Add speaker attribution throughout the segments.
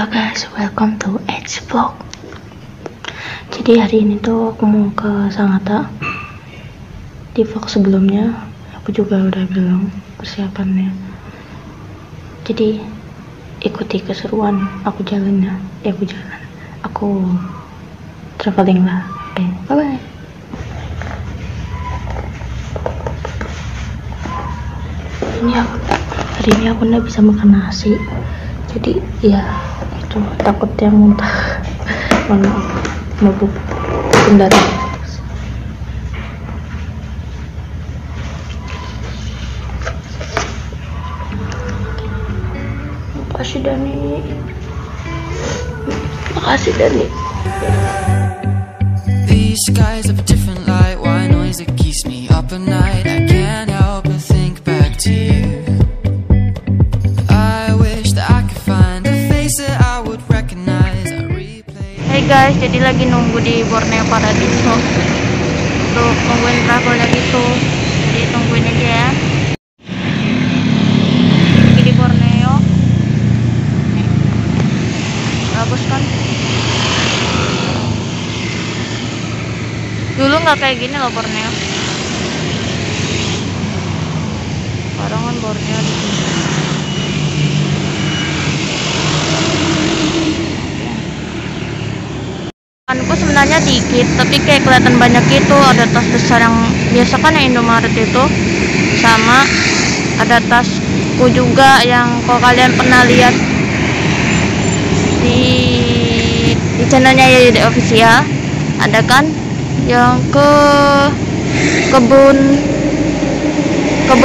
Speaker 1: Halo guys, welcome to H Vlog. Jadi hari ini tuh aku mau ke Sangatta. Di vlog sebelumnya aku juga udah bilang persiapannya. Jadi ikuti keseruan aku jalannya. Aku traveling lah. Oke, bye bye. Hari ini aku nggak bisa makan nasi. Jadi ya itu takutnya muntah. Mohon maaf, mabuk kendaraan. Makasih Dani. Makasih Dani.
Speaker 2: These skies have a different light. Why noise that keeps me up at night? I can't help but think back to you.
Speaker 1: Hey guys, jadi lagi nunggu di Borneo Paradiso untuk nungguin travelnya gitu. Jadi tungguin aja ya. Lagi di Borneo. Nih. Bagus kan? Dulu nggak kayak gini loh Borneo. Sekarang kan Borneo di sini. Aku sebenarnya dikit, tapi kayak kelihatan banyak gitu. Ada tas besar yang biasa kan yang Indomaret itu, sama ada tasku juga yang kalau kalian pernah lihat di channelnya Ide official, ada kan yang ke kebun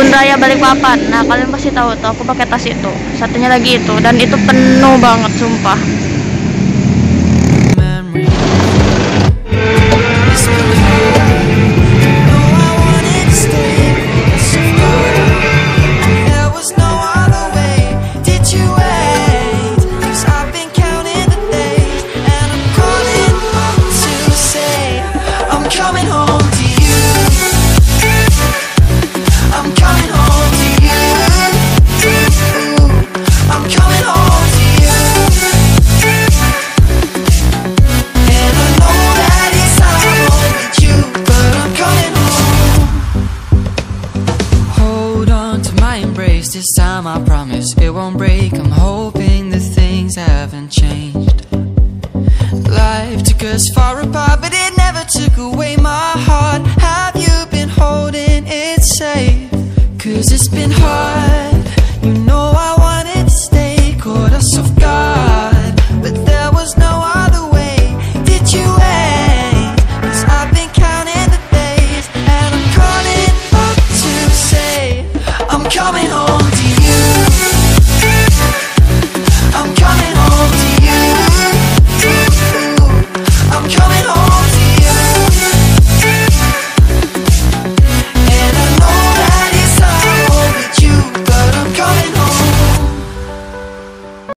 Speaker 1: raya Balikpapan. Nah kalian pasti tahu tuh aku pakai tas itu. Satunya lagi itu, dan itu penuh banget sumpah.
Speaker 2: This time I promise it won't break. I'm hoping that things haven't changed. Life took us far apart, but it never took away my heart. Have you been holding it safe? 'Cause it's been hard.